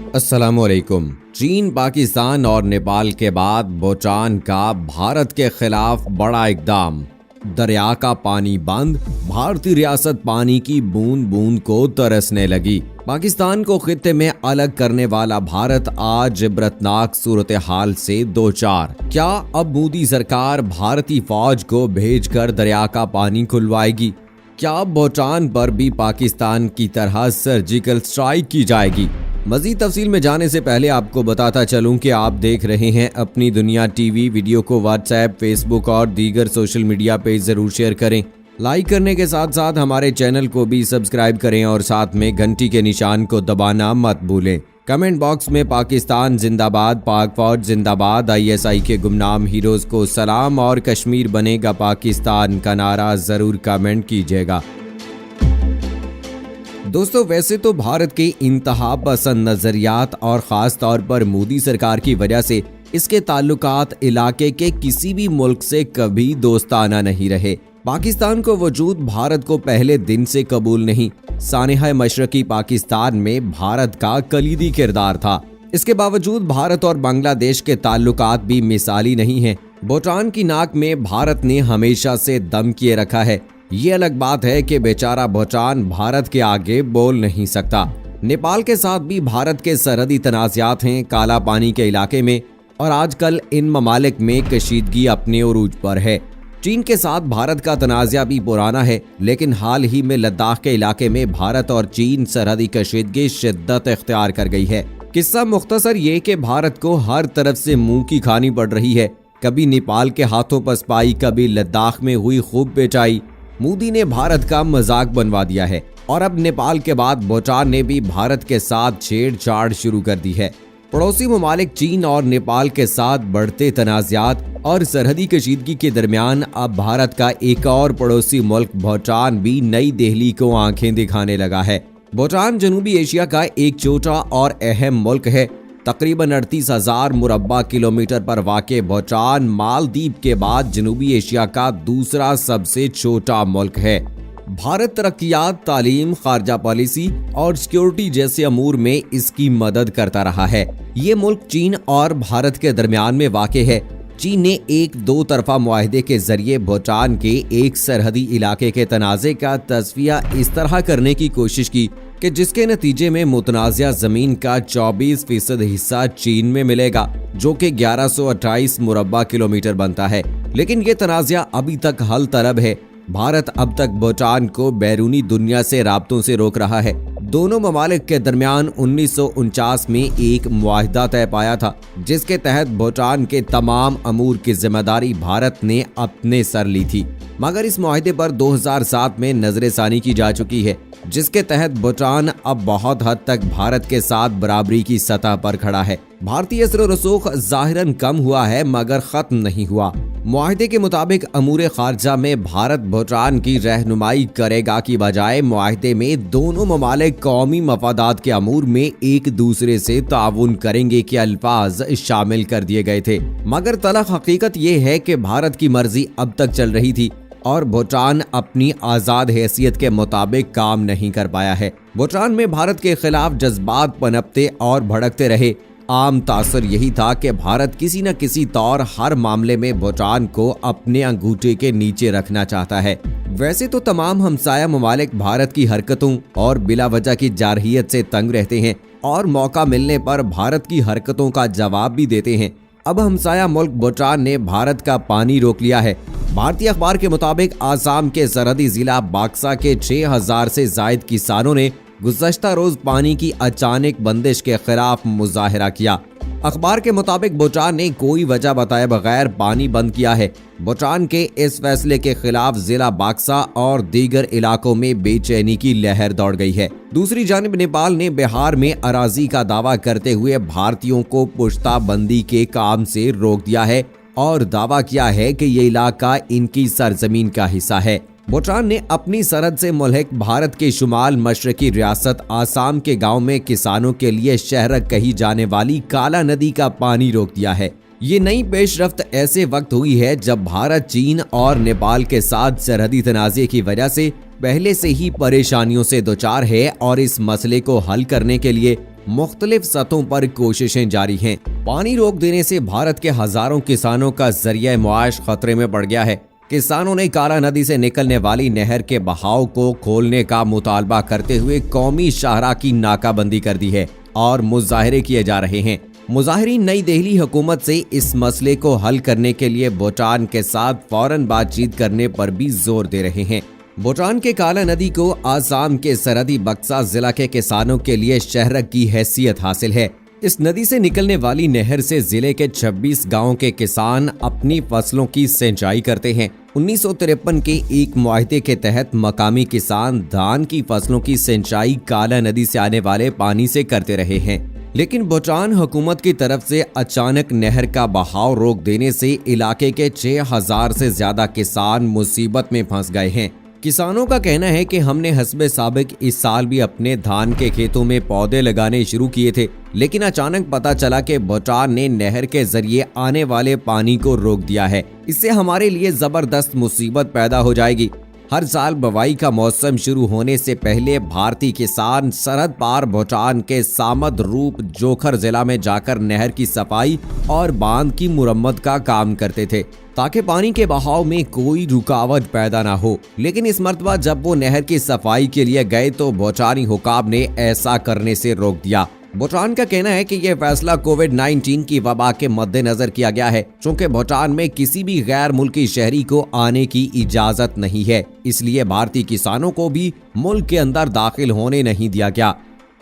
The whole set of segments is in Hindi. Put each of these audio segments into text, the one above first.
अस्सलामुअलैकुम। चीन, पाकिस्तान और नेपाल के बाद भूटान का भारत के खिलाफ बड़ा इकदाम। दरिया का पानी बंद, भारतीय रियासत पानी की बूंद बूंद को तरसने लगी। पाकिस्तान को खित्ते में अलग करने वाला भारत आज इबरतनाक सूरत हाल से दो चार। क्या अब मोदी सरकार भारतीय फौज को भेजकर दरिया का पानी खुलवाएगी? क्या भूटान पर भी पाकिस्तान की तरह सर्जिकल स्ट्राइक की जाएगी? मजीद तफसील में जाने से पहले आपको बताता चलूं कि आप देख रहे हैं अपनी दुनिया टीवी। वीडियो को व्हाट्सएप, फेसबुक और दीगर सोशल मीडिया पेज जरूर शेयर करें। लाइक करने के साथ साथ हमारे चैनल को भी सब्सक्राइब करें और साथ में घंटी के निशान को दबाना मत भूलें। कमेंट बॉक्स में पाकिस्तान जिंदाबाद, पाक फौज जिंदाबाद, ISI के गुमनाम हीरोज को सलाम और कश्मीर बनेगा पाकिस्तान का नारा जरूर कमेंट कीजिएगा। दोस्तों, वैसे तो भारत के इंतहा पसंद नजरियात और खास तौर पर मोदी सरकार की वजह से इसके ताल्लुकात इलाके के किसी भी मुल्क से कभी दोस्ताना नहीं रहे। पाकिस्तान को वजूद भारत को पहले दिन से कबूल नहीं। सानिहा मशरकी पाकिस्तान में भारत का कलीदी किरदार था। इसके बावजूद भारत और बांग्लादेश के ताल्लुकात भी मिसाली नहीं हैं। भूटान की नाक में भारत ने हमेशा से दम किए रखा है। ये अलग बात है कि बेचारा भूटान भारत के आगे बोल नहीं सकता। नेपाल के साथ भी भारत के सरहदी तनाज़ात हैं काला पानी के इलाके में, और आजकल इन ममालिक में कशीदगी अपने उरूज पर है। चीन के साथ भारत का तनाज़ा भी पुराना है, लेकिन हाल ही में लद्दाख के इलाके में भारत और चीन सरहदी कशीदगी शिद्दत इख्तियार कर गई है। किस्सा मुख्तसर ये कि भारत को हर तरफ से मुंह की खानी पड़ रही है। कभी नेपाल के हाथों पसपाई, कभी लद्दाख में हुई खूब बेचाई। मोदी ने भारत का मजाक बनवा दिया है और अब नेपाल के बाद भूटान ने भी भारत के साथ छेड़छाड़ शुरू कर दी है। पड़ोसी ममालिक चीन और नेपाल के साथ बढ़ते तनाज़ात और सरहदी कशीदगी के दरमियान अब भारत का एक और पड़ोसी मुल्क भूटान भी नई दिल्ली को आंखें दिखाने लगा है। भूटान जनूबी एशिया का एक छोटा और अहम मुल्क है। तकरीबन 38,000 मुरब्बा किलोमीटर पर वाक़े भूटान मालदीव के बाद जनूबी एशिया का दूसरा सबसे छोटा मुल्क है। भारत तरक्कियात, तालीम, खारजा पॉलिसी और सिक्योरिटी जैसे अमूर में इसकी मदद करता रहा है। ये मुल्क चीन और भारत के दरमियान में वाक़े है। चीन ने एक दो तरफा मुआहदे के जरिए भूटान के एक सरहदी इलाके के तनाज़े का तस्फिया इस तरह करने की कोशिश की कि जिसके नतीजे में मुतनाज़ा ज़मीन का 24% हिस्सा चीन में मिलेगा, जो कि 1128 मुरब्बा किलोमीटर बनता है। लेकिन ये तनाज़ा अभी तक हल तलब है। भारत अब तक भूटान को बैरूनी दुनिया से राब्तों से रोक रहा है। दोनों ममालिक के दरमियान 1949 में एक मुआहदा तय पाया था, जिसके तहत भूटान के तमाम अमूर की जिम्मेदारी भारत ने अपने सर ली थी। मगर इस मुआहदे पर 2007 में नजरसानी की जा चुकी है, जिसके तहत भूटान अब बहुत हद तक भारत के साथ बराबरी की सतह पर खड़ा है। भारतीय असर और रसूख जाहिरन कम हुआ है, मगर खत्म नहीं हुआ। मुआहदे के मुताबिक अमूर खारजा में भारत भूटान की रहनुमाई करेगा की बजाय मुआहदे में दोनों ममालिक कौमी मफादात के अमूर में एक दूसरे से ताउन करेंगे के अल्फाज शामिल कर दिए गए थे। मगर तलख हकीकत ये है कि भारत की मर्जी अब तक चल रही थी और भूटान अपनी आज़ाद हैसियत के मुताबिक काम नहीं कर पाया है। भूटान में भारत के खिलाफ जज्बात पनपते और भड़कते रहे। आम तासर यही था कि भारत किसी न किसी तौर हर मामले में भूटान को अपने अंगूठे के नीचे रखना चाहता है। वैसे तो तमाम हमसाया ममालिक भारत की हरकतों और बिला वजह की जारहियत से तंग रहते हैं और मौका मिलने पर भारत की हरकतों का जवाब भी देते हैं। अब हमसाया मुल्क भूटान ने भारत का पानी रोक लिया है। भारतीय अखबार के मुताबिक आसाम के सरहदी जिला बाक्सा के 6000 से जायद किसानों ने गुज़श्ता रोज पानी की अचानक बंदिश के खिलाफ मुजाहिरा किया। अखबार के मुताबिक भूटान ने कोई वजह बताए बगैर पानी बंद किया है। भूटान के इस फैसले के खिलाफ जिला बाक्सा और दीगर इलाकों में बेचैनी की लहर दौड़ गई है। दूसरी जानिब नेपाल ने बिहार में अराजी का दावा करते हुए भारतीयों को पुश्ताबंदी के काम से रोक दिया है और दावा किया है कि ये इलाका इनकी सरजमीन का हिस्सा है। भूटान ने अपनी सरहद से मुल्हिक भारत के शुमाल मशरकी रियासत आसाम के गांव में किसानों के लिए शहरक कही जाने वाली काला नदी का पानी रोक दिया है। ये नई पेशरफ्त ऐसे वक्त हुई है जब भारत चीन और नेपाल के साथ सरहदी तनाज़े की वजह से पहले से ही परेशानियों से दोचार है और इस मसले को हल करने के लिए मुख्तलिफ सतहों पर कोशिशें जारी हैं। पानी रोक देने से भारत के हजारों किसानों का जरिया मुआश खतरे में पड़ गया है। किसानों ने काला नदी से निकलने वाली नहर के बहाव को खोलने का मुतालबा करते हुए कौमी शाहराह की नाकाबंदी कर दी है और मुजाहरे किए जा रहे हैं। मुजाहिरीन नई दिल्ली हुकूमत से इस मसले को हल करने के लिए भूटान के साथ फौरन बातचीत करने पर भी जोर दे रहे हैं। भूटान के काला नदी को आसाम के सरहदी बक्सा जिला के किसानों के लिए शहर की हैसियत हासिल है। इस नदी से निकलने वाली नहर से जिले के 26 गांवों के किसान अपनी फसलों की सिंचाई करते हैं। 1953 के एक मुआहदे के तहत मकामी किसान धान की फसलों की सिंचाई काला नदी से आने वाले पानी से करते रहे हैं, लेकिन भूटान हुकूमत की तरफ से अचानक नहर का बहाव रोक देने से इलाके के 6000 से ज्यादा किसान मुसीबत में फंस गए हैं। किसानों का कहना है कि हमने हस्बे साबिक इस साल भी अपने धान के खेतों में पौधे लगाने शुरू किए थे, लेकिन अचानक पता चला कि भूटान ने नहर के जरिए आने वाले पानी को रोक दिया है। इससे हमारे लिए जबरदस्त मुसीबत पैदा हो जाएगी। हर साल बुवाई का मौसम शुरू होने से पहले भारतीय किसान सरहद पार भूटान के सामद रूप जोखर जिला में जाकर नहर की सफाई और बांध की मुरम्मत का काम करते थे ताकि पानी के बहाव में कोई रुकावट पैदा ना हो। लेकिन इस मर्तबा जब वो नहर की सफाई के लिए गए तो भूटानी हुकाम ने ऐसा करने से रोक दिया। भूटान का कहना है कि यह फैसला कोविड-19 की वबा के मद्देनजर किया गया है, चूंकि भूटान में किसी भी गैर मुल्की शहरी को आने की इजाजत नहीं है, इसलिए भारतीय किसानों को भी मुल्क के अंदर दाखिल होने नहीं दिया गया।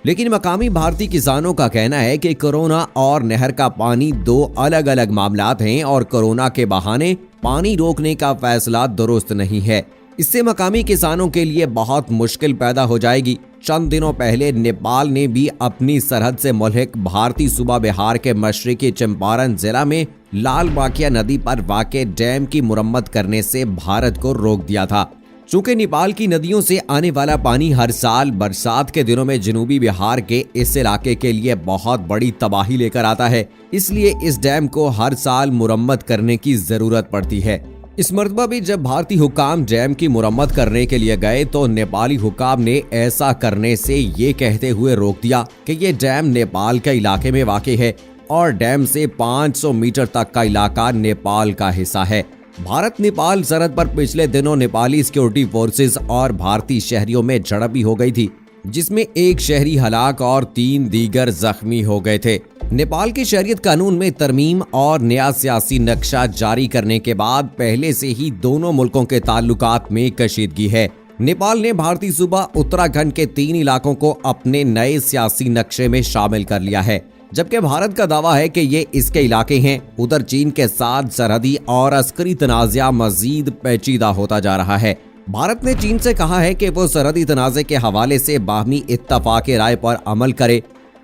लेकिन मकामी भारतीय किसानों का कहना है कि कोरोना और नहर का पानी दो अलग अलग मामलात हैं और कोरोना के बहाने पानी रोकने का फैसला दुरुस्त नहीं है। इससे मकामी किसानों के लिए बहुत मुश्किल पैदा हो जाएगी। चंद दिनों पहले नेपाल ने भी अपनी सरहद से मुल्हिक भारतीय सूबा बिहार के मशरकी चंपारण जिला में लाल बाकिया नदी पर वाक़े डैम की मुरम्मत करने से भारत को रोक दिया था। चूंकि नेपाल की नदियों से आने वाला पानी हर साल बरसात के दिनों में जनूबी बिहार के इस इलाके के लिए बहुत बड़ी तबाही लेकर आता है, इसलिए इस डैम को हर साल मुरम्मत करने की जरूरत पड़ती है। इस मर्तबा भी जब भारतीय हुकाम डैम की मुरम्मत करने के लिए गए तो नेपाली हुकाम ने ऐसा करने से ये कहते हुए रोक दिया कि ये डैम नेपाल के इलाके में वाक़ है और डैम से 500 मीटर तक का इलाका नेपाल का हिस्सा है। भारत नेपाल सरहद पर पिछले दिनों नेपाली सिक्योरिटी फोर्सेस और भारतीय शहरियों में झड़प भी हो गई थी, जिसमें एक शहरी हलाक और 3 दीगर जख्मी हो गए थे। नेपाल के शरीयत कानून में तरमीम और नया सियासी नक्शा जारी करने के बाद पहले से ही दोनों मुल्कों के ताल्लुकात में कशीदगी है। नेपाल ने भारतीय सूबा उत्तराखंड के 3 इलाकों को अपने नए सियासी नक्शे में शामिल कर लिया है, जबकि भारत का दावा है कि ये इसके इलाके हैं। उधर चीन के साथ सरहदी और अस्करी तनाज़ा मजीद पेचीदा होता जा रहा है। भारत ने चीन से कहा है कि वो सरहदी तनाज़े के हवाले से बाहमी इत्तफाक राय पर अमल करे।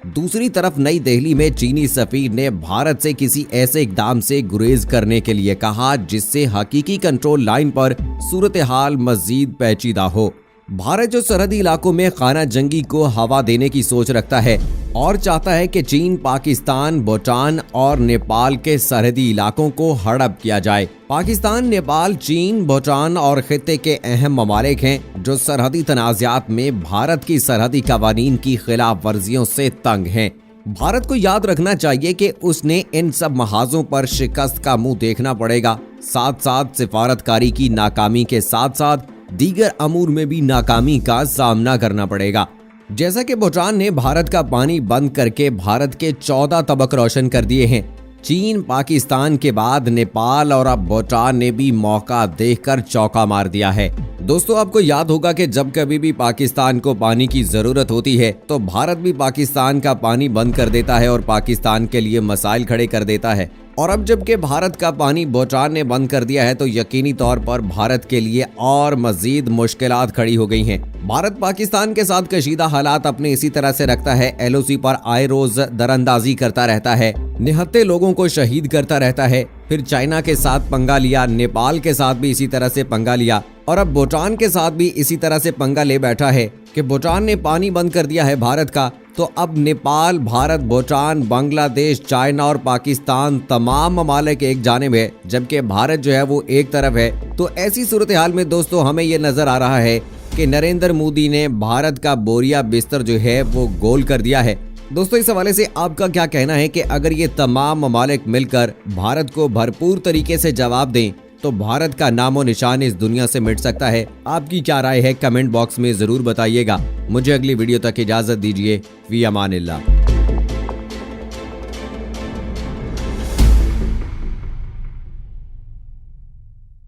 दूसरी तरफ नई दिल्ली में चीनी सफीर ने भारत से किसी ऐसे इकदाम से गुरेज करने के लिए कहा जिससे हकीकी कंट्रोल लाइन पर सूरत हाल मजीद पेचीदा हो। भारत जो सरहदी इलाकों में खाना जंगी को हवा देने की सोच रखता है और चाहता है कि चीन, पाकिस्तान, भूटान और नेपाल के सरहदी इलाकों को हड़प किया जाए। पाकिस्तान, नेपाल, चीन, भूटान और खित्ते के अहम ममालिक हैं जो सरहदी तनाज़ात में भारत की सरहदी कवानीन की खिलाफ वर्जियों से तंग हैं। भारत को याद रखना चाहिए कि उसने इन सब महाजों पर शिकस्त का मुंह देखना पड़ेगा। साथ साथ सिफारतकारी की नाकामी के साथ साथ दीगर अमूर में भी नाकामी का सामना करना पड़ेगा। जैसा कि भूटान ने भारत का पानी बंद करके भारत के 14 तबक रोशन कर दिए हैं। चीन, पाकिस्तान के बाद नेपाल और अब भूटान ने भी मौका देखकर चौका मार दिया है। दोस्तों, आपको याद होगा कि जब कभी भी पाकिस्तान को पानी की जरूरत होती है तो भारत भी पाकिस्तान का पानी बंद कर देता है और पाकिस्तान के लिए मसाइल खड़े कर देता है। और अब जबकि भारत का पानी भूटान ने बंद कर दिया है तो यकीनी तौर पर भारत के लिए और मजीद मुश्किलात खड़ी हो गई हैं। भारत पाकिस्तान के साथ कशीदा हालात अपने इसी तरह से रखता है। LOC पर आए रोज दरअंदाजी करता रहता है, निहत्ते लोगों को शहीद करता रहता है। फिर चाइना के साथ पंगा लिया, नेपाल के साथ भी इसी तरह से पंगा लिया और अब भूटान के साथ भी इसी तरह से पंगा ले बैठा है कि भूटान ने पानी बंद कर दिया है भारत का, तो अब नेपाल, भारत, भूटान, बांग्लादेश, चाइना और पाकिस्तान तमाम ममालिक एक जानिब है, जबकि भारत जो है वो एक तरफ है। तो ऐसी सूरत हाल में दोस्तों हमें ये नजर आ रहा है कि नरेंद्र मोदी ने भारत का बोरिया बिस्तर जो है वो गोल कर दिया है दोस्तों इस हवाले से आपका क्या कहना है कि अगर ये तमाम ममालिक मिलकर भारत को भरपूर तरीके से जवाब दें तो भारत का नामो निशान इस दुनिया से मिट सकता है? आपकी क्या राय है कमेंट बॉक्स में जरूर बताइएगा। मुझे अगली वीडियो तक इजाजत दीजिए। फी अमानिल्लाह।